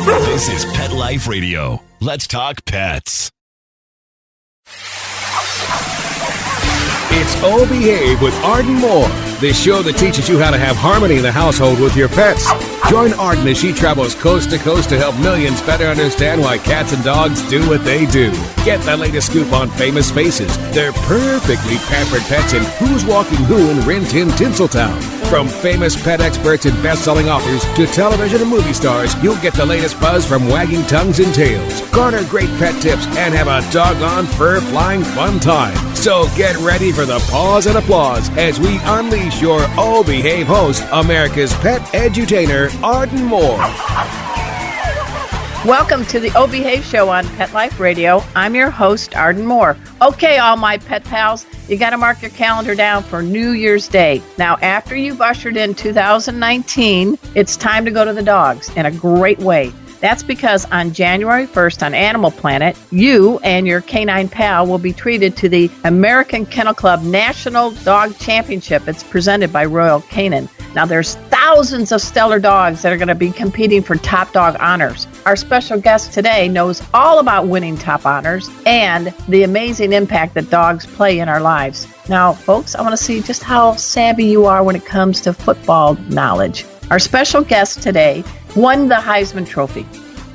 This is Pet Life Radio. Let's talk pets. It's Oh Behave with Arden Moore, the show that teaches you how to have harmony in the household with your pets. Join Arden as she travels coast to coast to help millions better understand why cats and dogs do what they do. Get the latest scoop on famous faces, their perfectly pampered pets, and who's walking who in Rin Tin Tinseltown. From famous pet experts and best-selling authors to television and movie stars, you'll get the latest buzz from wagging tongues and tails. Garner great pet tips and have a doggone fur-flying fun time. So get ready for the pause and applause as we unleash your Oh Behave host, America's pet edutainer, Arden Moore. Welcome to the Oh Behave Show on Pet Life Radio. I'm your host, Arden Moore. Okay, all my pet pals, you got to mark your calendar down for New Year's Day. Now, after you've ushered in 2019, it's time to go to the dogs in a great way. That's because on January 1st on Animal Planet, you and your canine pal will be treated to the American Kennel Club National Dog Championship. It's presented by Royal Canin. Now, there's thousands of stellar dogs that are going to be competing for top dog honors. Our special guest today knows all about winning top honors and the amazing impact that dogs play in our lives. Now, folks, I want to see just how savvy you are when it comes to football knowledge. Our special guest today won the Heisman Trophy.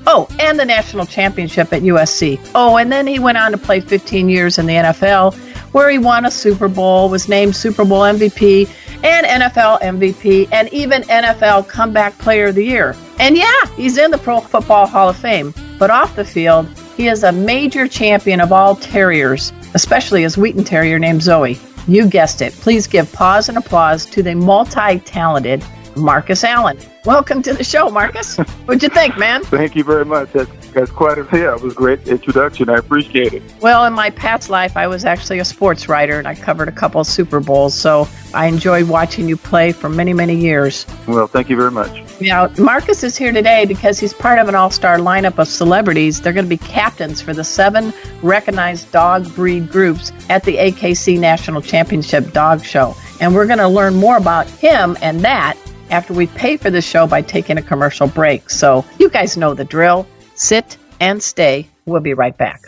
Oh, and the national championship at USC. Oh, and then he went on to play 15 years in the NFL, where he won a Super Bowl, was named Super Bowl MVP, and NFL MVP, and even NFL Comeback Player of the Year. And yeah, he's in the Pro Football Hall of Fame. But off the field, he is a major champion of all terriers, especially his Wheaten terrier named Zoey. You guessed it. Please give pause and applause to the multi-talented Marcus Allen. Welcome to the show, Marcus. What'd you think, man? Thank you very much. That's quite it was a great introduction. I appreciate it. Well, in my past life, I was actually a sports writer, and I covered a couple of Super Bowls, so I enjoyed watching you play for many, many years. Well, thank you very much. Now, Marcus is here today because he's part of an all-star lineup of celebrities. They're going to be captains for the 7 recognized dog breed groups at the AKC National Championship Dog Show. And we're going to learn more about him and that after we pay for the show by taking a commercial break. So you guys know the drill. Sit and stay. We'll be right back.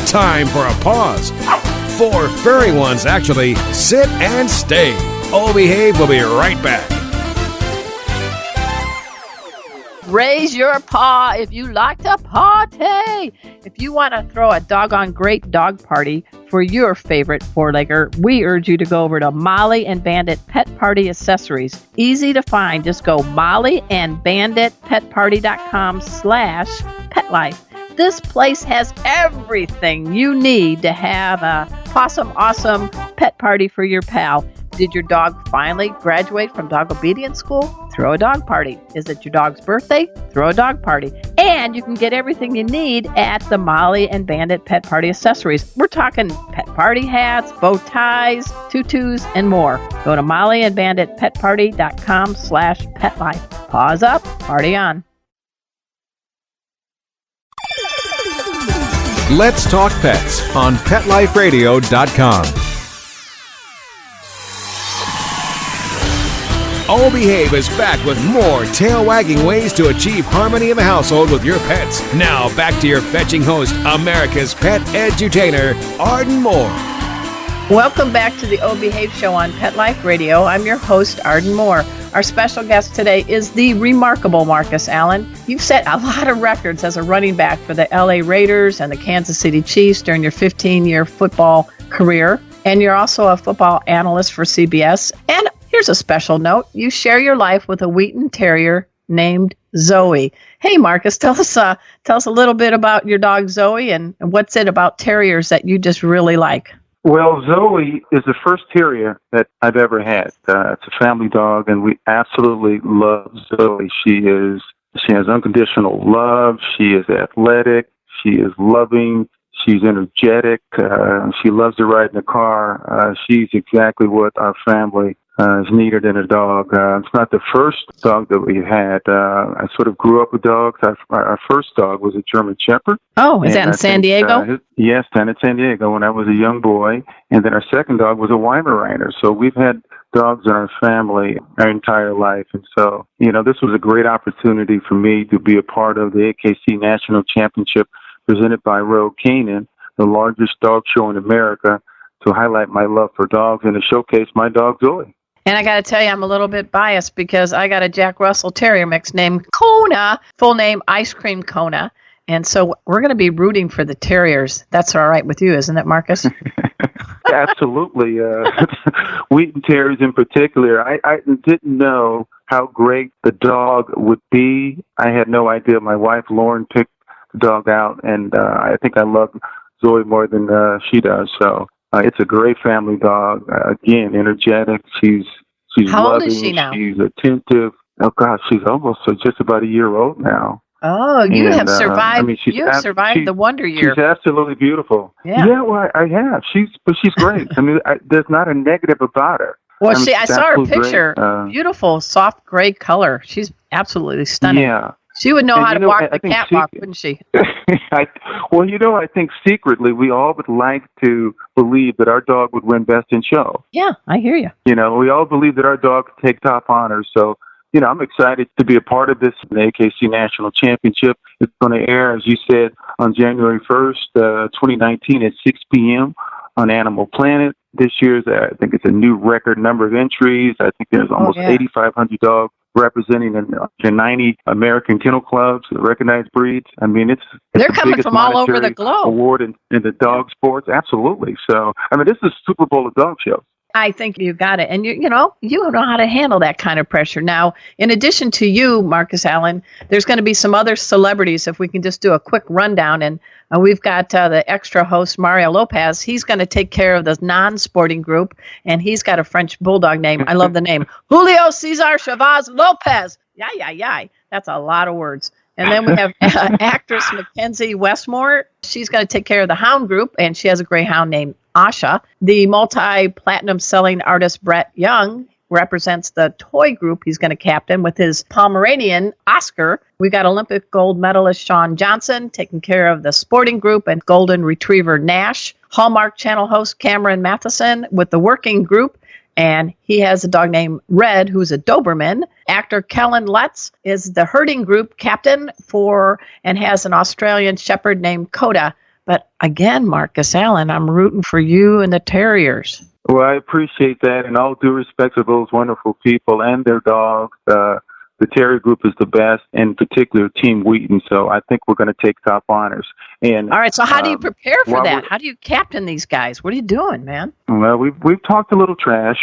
Time for a pause. 4 furry ones, actually. Sit and stay. Oh Behave will be right back. Raise your paw if you like to party. If you want to throw a doggone great dog party for your favorite four-legger, we urge you to go over to Molly and Bandit Pet Party Accessories. Easy to find. Just go mollyandbanditpetparty.com/petlife. This place has everything you need to have a awesome pet party for your pal. Did your dog finally graduate from dog obedience school? Throw a dog party. Is it your dog's birthday? Throw a dog party. And you can get everything you need at the Molly and Bandit Pet Party Accessories. We're talking pet party hats, bow ties, tutus, and more. Go to mollyandbanditpetparty.com/petlife. Pause up, party on. Let's Talk Pets on PetLifeRadio.com. Oh Behave is back with more tail-wagging ways to achieve harmony in the household with your pets. Now, back to your fetching host, America's pet edutainer, Arden Moore. Welcome back to the Oh Behave Show on Pet Life Radio. I'm your host, Arden Moore. Our special guest today is the remarkable Marcus Allen. You've set a lot of records as a running back for the LA Raiders and the Kansas City Chiefs during your 15-year football career. And you're also a football analyst for CBS. And here's a special note. You share your life with a Wheaten terrier named Zoey. Hey, Marcus, tell us a little bit about your dog Zoey and what's it about terriers that you just really like? Well, Zoey is the first terrier that I've ever had. It's a family dog, and we absolutely love Zoey. She has unconditional love. She is athletic. She is loving. She's energetic. She loves to ride in the car. She's exactly what our family is needed in a dog. It's not the first dog that we had. I sort of grew up with dogs. Our first dog was a German Shepherd. Oh, is that in San Diego? Yes, down in San Diego when I was a young boy. And then our second dog was a Weimaraner. So we've had dogs in our family our entire life. And so, this was a great opportunity for me to be a part of the AKC National Championship presented by Royal Canin, the largest dog show in America, to highlight my love for dogs and to showcase my dog, Zoey. And I got to tell you, I'm a little bit biased because I got a Jack Russell Terrier mix named Kona, full name Ice Cream Kona. And so we're going to be rooting for the Terriers. That's all right with you, isn't it, Marcus? Absolutely. Wheaten Terriers in particular. I didn't know how great the dog would be. I had no idea. My wife, Lauren, picked the dog out, and I think I love Zoey more than she does. So it's a great family dog. Again, energetic. She's how loving. old is she now? She's attentive. Oh, gosh, she's almost just about a year old now. Oh, you have survived. You have survived the Wonder Year. She's absolutely beautiful. Yeah, well, I have. She's great. I mean, there's not a negative about her. Well, I saw her picture. Beautiful, soft gray color. She's absolutely stunning. Yeah. She would know how to walk the catwalk, wouldn't she? I think secretly we all would like to believe that our dog would win Best in Show. Yeah, I hear you. We all believe that our dog could take top honors. So, I'm excited to be a part of this, the AKC National Championship. It's going to air, as you said, on January 1st, 2019 at 6 p.m. on Animal Planet. This year's, I think it's a new record number of entries. I think there's almost 8,500 dogs representing the 90 American kennel clubs, recognized breeds. I mean, they're coming from all over the globe. Award in the dog sports, absolutely. So, I mean, this is Super Bowl of dog shows. I think you got it. And you know how to handle that kind of pressure. Now, in addition to you, Marcus Allen, there's going to be some other celebrities, if we can just do a quick rundown. And we've got the extra host, Mario Lopez. He's going to take care of the non-sporting group. And he's got a French bulldog name. I love the name. Julio Cesar Chavez Lopez. Yeah. That's a lot of words. And then we have actress Mackenzie Westmore. She's going to take care of the hound group, and she has a greyhound named Asha. The multi-platinum selling artist Brett Young represents the toy group he's going to captain with his Pomeranian, Oscar. We got Olympic gold medalist Sean Johnson taking care of the sporting group and golden retriever Nash. Hallmark Channel host Cameron Matheson with the working group. And he has a dog named Red, who's a Doberman. Actor Kellen Lutz is the herding group captain and has an Australian Shepherd named Coda. But again, Marcus Allen, I'm rooting for you and the Terriers. Well, I appreciate that, and all due respect to those wonderful people and their dogs. The Terrier group is the best, in particular Team Wheaten, so I think we're going to take top honors. And all right, so how do you prepare for that? How do you captain these guys? What are you doing, man? Well, we've talked a little trash.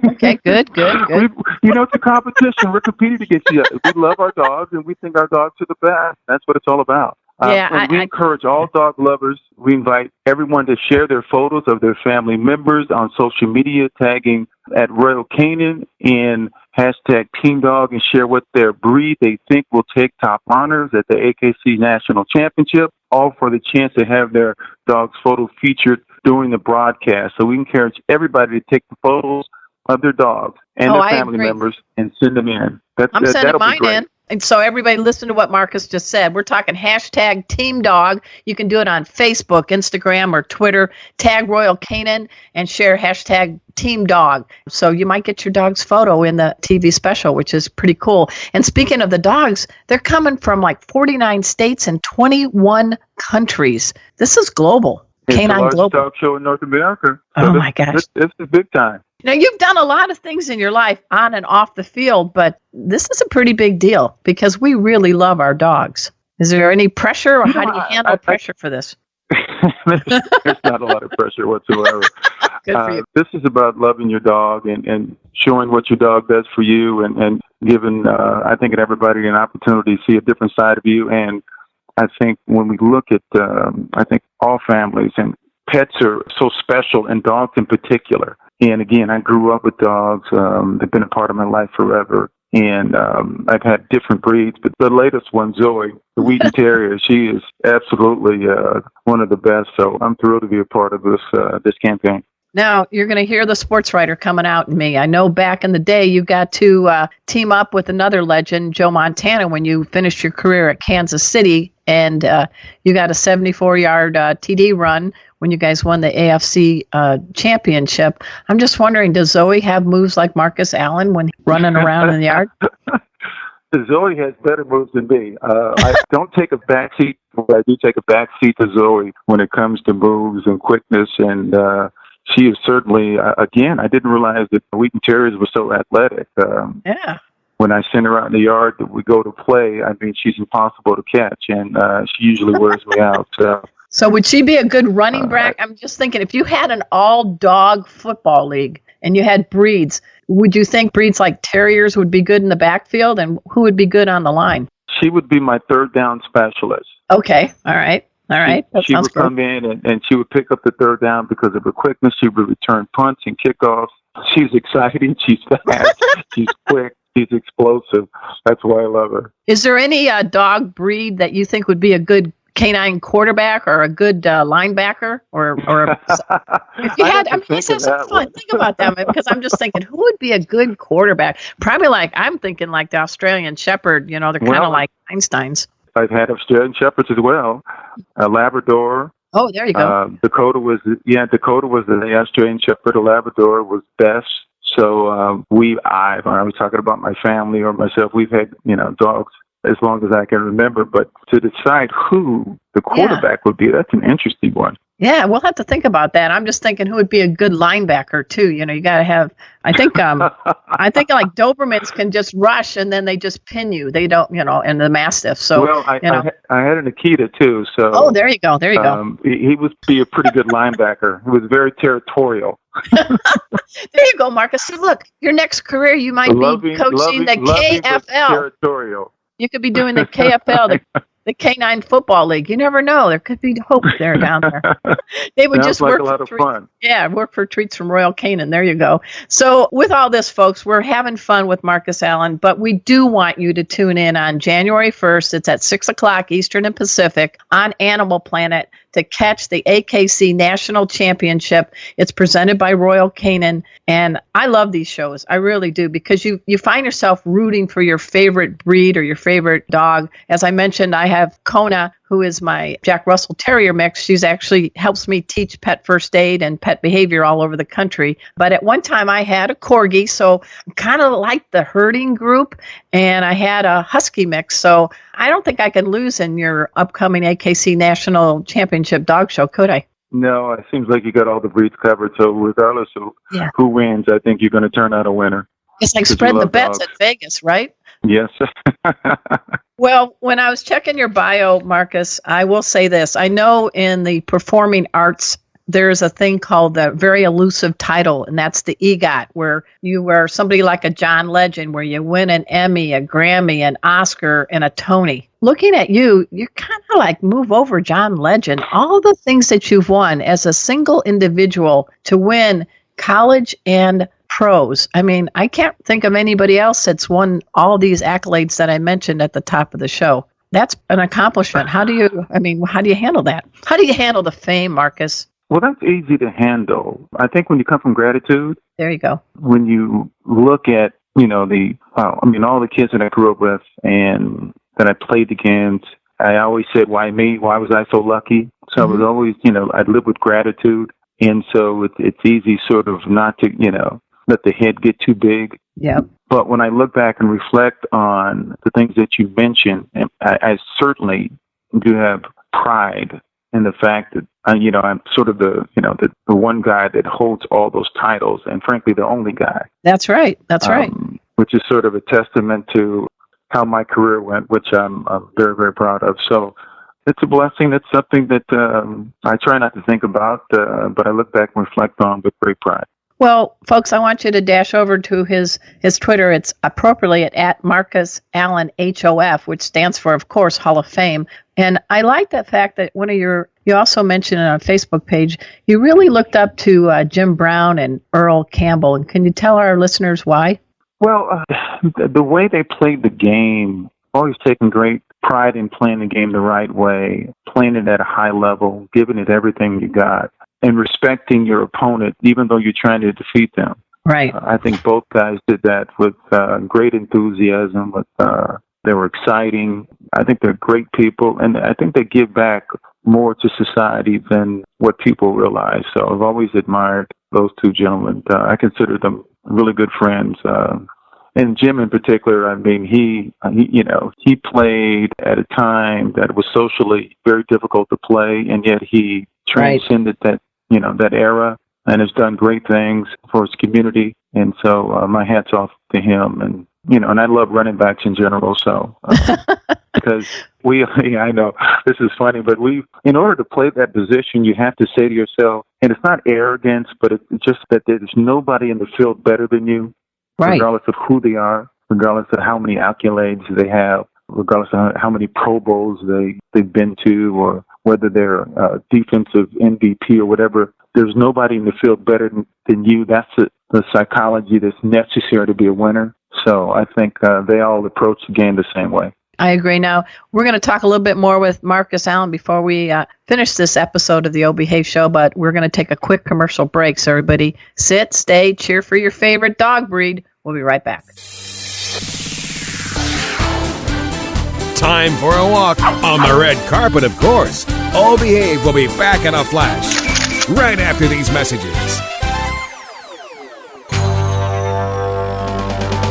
Okay, good. It's a competition. We're competing against each other. We love our dogs, and we think our dogs are the best. That's what it's all about. We encourage all dog lovers. We invite everyone to share their photos of their family members on social media, tagging at Royal Canin and hashtag Team Dog, and share what their breed they think will take top honors at the AKC National Championship, all for the chance to have their dog's photo featured during the broadcast. So we encourage everybody to take the photos of their dogs and their family members and send them in. I'm sending mine in. And so everybody listen to what Marcus just said. We're talking hashtag Team Dog. You can do it on Facebook, Instagram, or Twitter. Tag Royal Canin and share hashtag Team Dog. So you might get your dog's photo in the TV special, which is pretty cool. And speaking of the dogs, they're coming from like 49 states and 21 countries. This is global. It's Canine the largest Global. dog show in North America. So my gosh. This is big time. Now, you've done a lot of things in your life on and off the field, but this is a pretty big deal because we really love our dogs. Is there any pressure, or how do you handle pressure for this? There's not a lot of pressure whatsoever. Good for you. This is about loving your dog and showing what your dog does for you and giving, I think, everybody an opportunity to see a different side of you. And I think when we look at, I think all families and pets are so special, and dogs in particular. And again, I grew up with dogs. They've been a part of my life forever. And I've had different breeds, but the latest one, Zoey, the Wheaten Terrier, she is absolutely one of the best. So I'm thrilled to be a part of this campaign. Now, you're going to hear the sports writer coming out in me. I know back in the day you got to team up with another legend, Joe Montana, when you finished your career at Kansas City, and you got a 74-yard TD run when you guys won the AFC championship. I'm just wondering, does Zoey have moves like Marcus Allen when running around in the yard? Zoey has better moves than me. I don't take a backseat, but I do take a backseat to Zoey when it comes to moves and quickness. And she is certainly, again, I didn't realize that the Wheaten Terriers were so athletic. Yeah. When I send her out in the yard that we go to play, I mean, she's impossible to catch, and she usually wears me out. So would she be a good running back? I'm just thinking, if you had an all-dog football league and you had breeds, would you think breeds like Terriers would be good in the backfield, and who would be good on the line? She would be my third down specialist. Okay, all right. She would come in and she would pick up the third down because of her quickness. She would return punts and kickoffs. She's exciting. She's fast. She's quick. She's explosive. That's why I love her. Is there any dog breed that you think would be a good canine quarterback or a good linebacker? Or if you had, let's have some fun. Think about that, because I'm just thinking, who would be a good quarterback? Probably I'm thinking like the Australian Shepherd. You know, they're kind of like Einsteins. I've had Australian Shepherds as well. A Labrador. Oh, there you go. Dakota was the Australian Shepherd. A Labrador was best. So I was talking about my family or myself. We've had dogs as long as I can remember. But to decide who the quarterback would be, that's an interesting one. Yeah, we'll have to think about that. I'm just thinking who would be a good linebacker too. You got to have. I think like Dobermans can just rush and then they just pin you. They don't, and the Mastiff. So I had an Akita too. So there you go. He would be a pretty good linebacker. He was very territorial. There you go, Marcus. See, look, your next career you might be coaching the KFL. Territorial. You could be doing the KFL, the Canine Football League. You never know. There could be hope there down there. They would just work a lot of fun. Yeah, work for treats from Royal Canin. There you go. So with all this, folks, we're having fun with Marcus Allen, but we do want you to tune in on January 1st. It's at 6 o'clock Eastern and Pacific on Animal Planet to catch the AKC National Championship. It's presented by Royal Canin, and I love these shows. I really do, because you find yourself rooting for your favorite breed or your favorite dog. As I mentioned, I have Kona, who is my Jack Russell Terrier mix. She's actually helps me teach pet first aid and pet behavior all over the country. But at one time I had a Corgi, so kind of like the herding group, and I had a Husky mix. So I don't think I can lose in your upcoming AKC National Championship Dog Show, could I? No, it seems like you got all the breeds covered. So regardless of who wins, I think you're going to turn out a winner. It's like spread the bets at Vegas, right? Yes. Well, when I was checking your bio, Marcus, I will say this. I know in the performing arts, there's a thing called the very elusive title, and that's the EGOT, where you were somebody like a John Legend, where you win an Emmy, a Grammy, an Oscar, and a Tony. Looking at you, you're kind of like move over John Legend. All the things that you've won as a single individual to win college and pros. I mean, I can't think of anybody else that's won all these accolades that I mentioned at the top of the show. That's an accomplishment. How do you handle that? How do you handle the fame, Marcus? Well, that's easy to handle. I think when you come from gratitude. There you go. When you look at, all the kids that I grew up with and that I played against, I always said, why me? Why was I so lucky? So I was always, I lived with gratitude. And so it's easy sort of not to, let the head get too big. Yeah. But when I look back and reflect on the things that you mentioned, I certainly do have pride in the fact that, I'm sort of the one guy that holds all those titles, and frankly, the only guy. That's right. Which is sort of a testament to how my career went, which I'm very, very proud of. So it's a blessing. It's something that I try not to think about, but I look back and reflect on with great pride. Well, folks, I want you to dash over to his Twitter. It's appropriately at Marcus Allen HOF, which stands for, of course, Hall of Fame. And I like the fact that you also mentioned on a Facebook page, you really looked up to Jim Brown and Earl Campbell. And can you tell our listeners why? Well, the way they played the game, always taking great pride in playing the game the right way, playing it at a high level, giving it everything you got, and respecting your opponent, even though you're trying to defeat them. Right. I think both guys did that with great enthusiasm, with They were exciting. I think they're great people, and I think they give back more to society than what people realize. So I've always admired those two gentlemen. I consider them really good friends. And Jim in particular, I mean, he played at a time that was socially very difficult to play, and yet he transcended that era and has done great things for his community. And so my hat's off to him. And I love running backs in general. So because I know this is funny, but in order to play that position, you have to say to yourself, and it's not arrogance, but it's just that there's nobody in the field better than you. Right. Regardless of who they are, regardless of how many accolades they have, regardless of how many Pro Bowls they've been to, or whether they're defensive MVP or whatever, there's nobody in the field better than you. That's the psychology that's necessary to be a winner. So I think they all approach the game the same way. I agree. Now, we're going to talk a little bit more with Marcus Allen before we finish this episode of the O Behave Show, but we're going to take a quick commercial break. So everybody sit, stay, cheer for your favorite dog breed. We'll be right back. Time for a walk on the red carpet, of course. O Behave will be back in a flash right after these messages.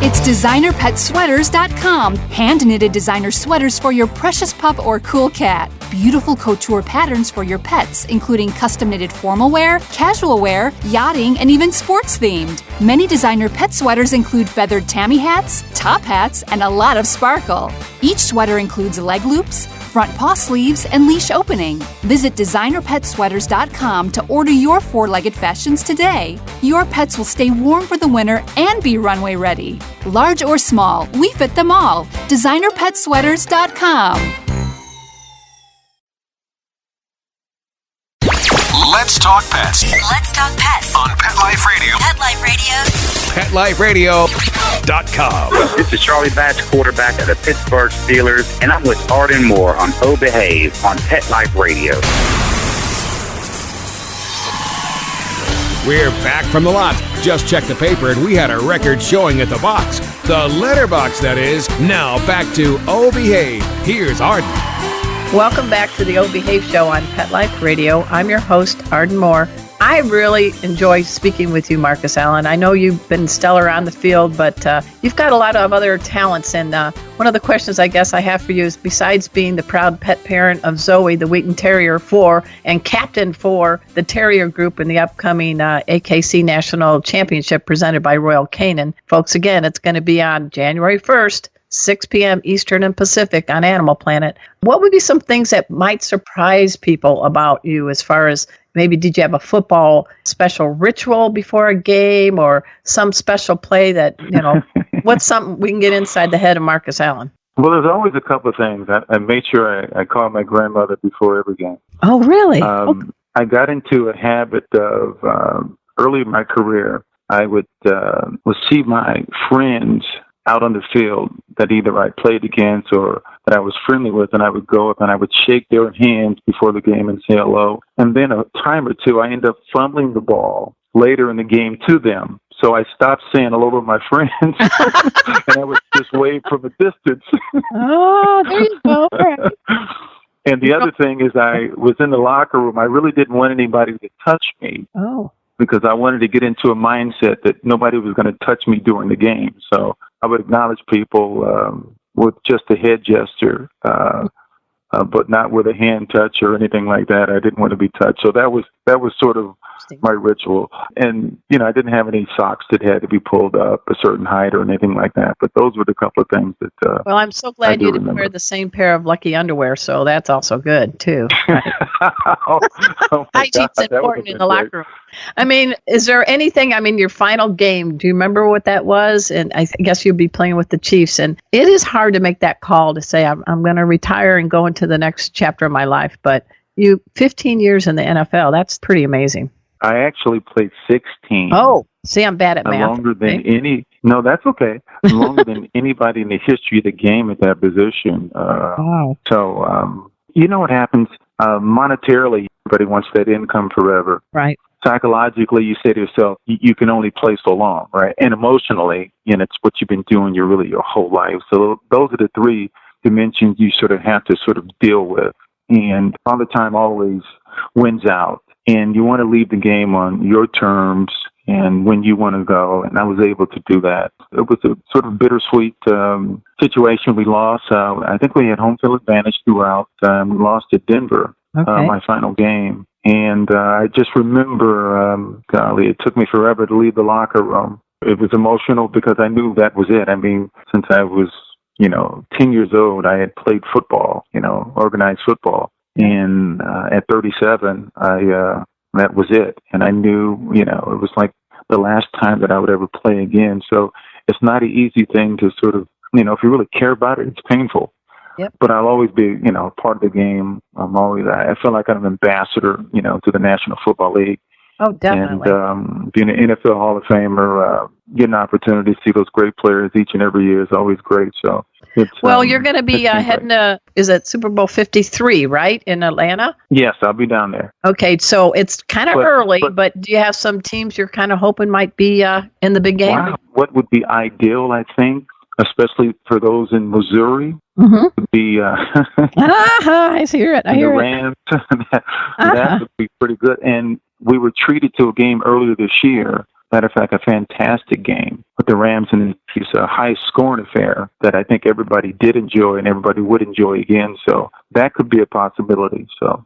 It's designerpetsweaters.com. Hand-knitted designer sweaters for your precious pup or cool cat. Beautiful couture patterns for your pets, including custom-knitted formal wear, casual wear, yachting, and even sports-themed. Many designer pet sweaters include feathered tammy hats, top hats, and a lot of sparkle. Each sweater includes leg loops, front paw sleeves, and leash opening. Visit designerpetsweaters.com to order your four-legged fashions today. Your pets will stay warm for the winter and be runway ready. Large or small, we fit them all. designerpetsweaters.com. Let's talk pets. Let's talk pets On Pet Life Radio. Pet Life PetLifeRadio.com. Radio. This is Charlie Batch, quarterback of the Pittsburgh Steelers, and I'm with Arden Moore on O Behave on Pet Life Radio. We're back from the lot. Just checked the paper and we had a record showing at the box. The letterbox, that is. Now back to O Behave. Here's Arden. Welcome back to the O Behave Show on Pet Life Radio. I'm your host, Arden Moore. I really enjoy speaking with you, Marcus Allen. I know you've been stellar on the field, but you've got a lot of other talents. And one of the questions I guess I have for you is, besides being the proud pet parent of Zoey, the Wheaten Terrier, and captain for the Terrier group in the upcoming AKC National Championship presented by Royal Canin. Folks, again, it's going to be on January 1st. 6 p.m. Eastern and Pacific on Animal Planet. What would be some things that might surprise people about you, as far as maybe did you have a football special ritual before a game, or some special play that, what's something we can get inside the head of Marcus Allen? Well, there's always a couple of things. I made sure I called my grandmother before every game. Oh, really? I got into a habit of, early in my career, I would see my friends out on the field that either I played against or that I was friendly with, and I would go up and I would shake their hands before the game and say hello. And then a time or two, I end up fumbling the ball later in the game to them. So I stopped saying hello to my friends, and I would just wave from a distance. Oh, there you go. And the other thing is, I was in the locker room. I really didn't want anybody to touch me. Oh. Because I wanted to get into a mindset that nobody was going to touch me during the game. So I would acknowledge people with just a head gesture, but not with a hand touch or anything like that. I didn't want to be touched. So that was sort of my ritual. And, I didn't have any socks that had to be pulled up a certain height or anything like that. But those were the couple of things that well, I'm so glad you didn't wear the same pair of lucky underwear, so that's also good, too. Right? Hygiene's important in the locker room. I mean, is there anything, your final game, do you remember what that was? And I guess you'll be playing with the Chiefs. And it is hard to make that call to say, I'm going to retire and go into the next chapter of my life. But 15 years in the NFL, that's pretty amazing. I actually played 16. Oh, see, I'm bad at math. Longer than no, that's okay. Longer than anybody in the history of the game at that position. Wow. So, you know what happens? Monetarily, everybody wants that income forever. Right. psychologically, you say to yourself, you can only play so long, right? And emotionally, it's what you've been doing your whole life. So those are the three dimensions you sort of have to sort of deal with. And Father Time always wins out. And you want to leave the game on your terms and when you want to go. And I was able to do that. It was a sort of bittersweet situation. We lost. I think we had home field advantage throughout. We lost at Denver, my final game. And I just remember, golly, it took me forever to leave the locker room. It was emotional because I knew that was it. I mean, since I was, 10 years old, I had played football, organized football. And at 37, that was it. And I knew, it was like the last time that I would ever play again. So it's not an easy thing to sort of, if you really care about it, it's painful. Yep. But I'll always be, part of the game. I feel like I'm an ambassador, to the National Football League. Oh, definitely. And being an NFL Hall of Famer, getting an opportunity to see those great players each and every year is always great. So, you're going to be heading to, is it Super Bowl 53, right, in Atlanta? Yes, I'll be down there. Okay, so it's kind of early, but do you have some teams you're kind of hoping might be in the big game? Wow. What would be ideal, I think, especially for those in Missouri, would be I hear it. I hear the Rams. That would be pretty good. And we were treated to a game earlier this year. Matter of fact, a fantastic game with the Rams, and it's a high-scoring affair that I think everybody did enjoy and everybody would enjoy again. So that could be a possibility. So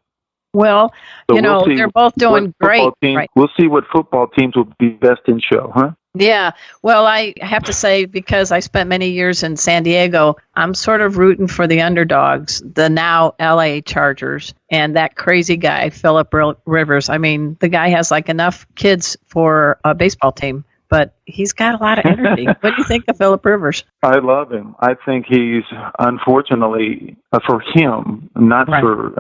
we'll they're both doing great. Right. We'll see what football teams will be best in show, huh? Yeah. Well, I have to say, because I spent many years in San Diego, I'm sort of rooting for the underdogs, the now LA Chargers, and that crazy guy, Phillip Rivers. I mean, the guy has like enough kids for a baseball team, but he's got a lot of energy. What do you think of Phillip Rivers? I love him. I think he's, unfortunately, for him, not for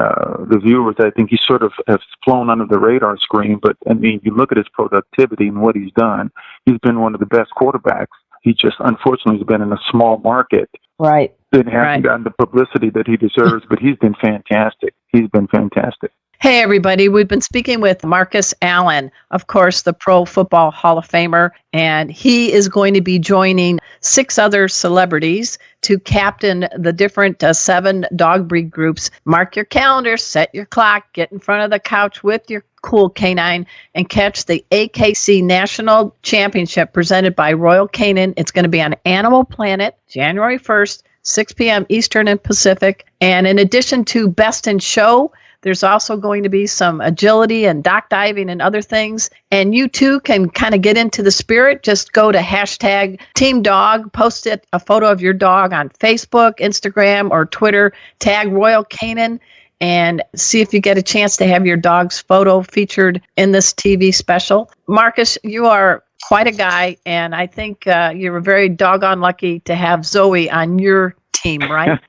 the viewers, I think he sort of has flown under the radar screen. But, I mean, you look at his productivity and what he's done. He's been one of the best quarterbacks. He just, unfortunately, has been in a small market. Right. And hasn't gotten the publicity that he deserves, but he's been fantastic. He's been fantastic. Hey, everybody. We've been speaking with Marcus Allen, of course, the Pro Football Hall of Famer, and he is going to be joining 6 other celebrities to captain the different 7 dog breed groups. Mark your calendar, set your clock, get in front of the couch with your cool canine, and catch the AKC National Championship presented by Royal Canin. It's going to be on Animal Planet, January 1st, 6 p.m. Eastern and Pacific. And in addition to Best in Show, there's also going to be some agility and dock diving and other things. And you too can kind of get into the spirit. Just go to hashtag Team Dog, post a photo of your dog on Facebook, Instagram, or Twitter, tag Royal Canin, and see if you get a chance to have your dog's photo featured in this TV special. Marcus, you are quite a guy, and I think you were very doggone lucky to have Zoey on your team, right?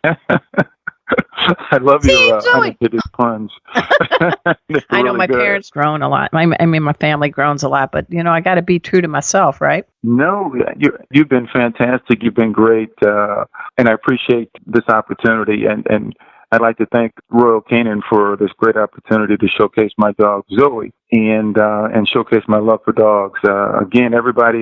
I love your unintended puns. I know really my parents groan a lot. My family groans a lot, but I got to be true to myself, right? No, you've been fantastic. You've been great, and I appreciate this opportunity. And I'd like to thank Royal Canin for this great opportunity to showcase my dog Zoey and showcase my love for dogs. Again, everybody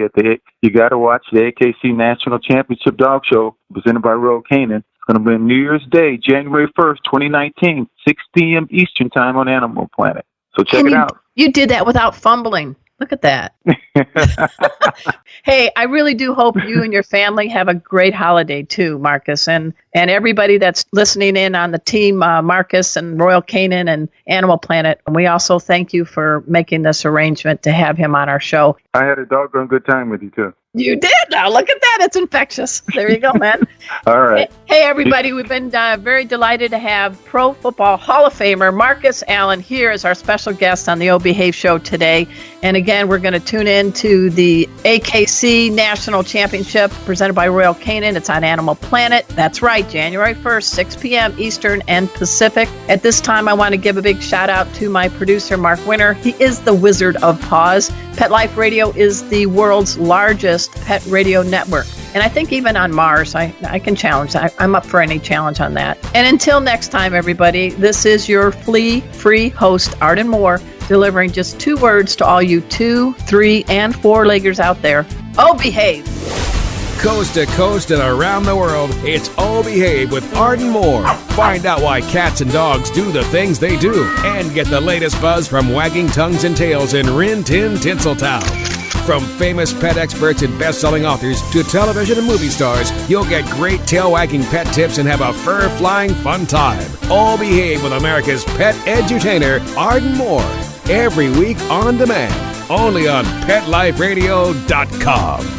you got to watch the AKC National Championship Dog Show presented by Royal Canin. It's going to be on New Year's Day, January 1st, 2019, 6 p.m. Eastern Time on Animal Planet. So check it out. You did that without fumbling. Look at that. Hey, I really do hope you and your family have a great holiday too, Marcus, and everybody that's listening in on the team, Marcus and Royal Canin and Animal Planet. And we also thank you for making this arrangement to have him on our show. I had a doggone good time with you too. You did. Now look at that. It's infectious. There you go, man. All right. Hey, everybody. We've been very delighted to have Pro Football Hall of Famer Marcus Allen here as our special guest on the O Behave Show today. And again, we're going to tune in to the AKC National Championship presented by Royal Canin. It's on Animal Planet. That's right. January 1st, 6 p.m. Eastern and Pacific. At this time, I want to give a big shout out to my producer, Mark Winter. He is the Wizard of Paws. Pet Life Radio is the world's largest pet radio network. And I think even on Mars, I can challenge that. I'm up for any challenge on that. And until next time, everybody, this is your flea-free host, Arden Moore, delivering just 2 words to all you 2, 3, and 4-leggers out there. Oh, behave. Coast to coast and around the world, it's Oh Behave with Arden Moore. Find out why cats and dogs do the things they do and get the latest buzz from wagging tongues and tails in Rin Tin Tinseltown. From famous pet experts and best-selling authors to television and movie stars, you'll get great tail-wagging pet tips and have a fur-flying fun time. All Behave with America's pet edutainer, Arden Moore. Every week on demand, only on PetLifeRadio.com.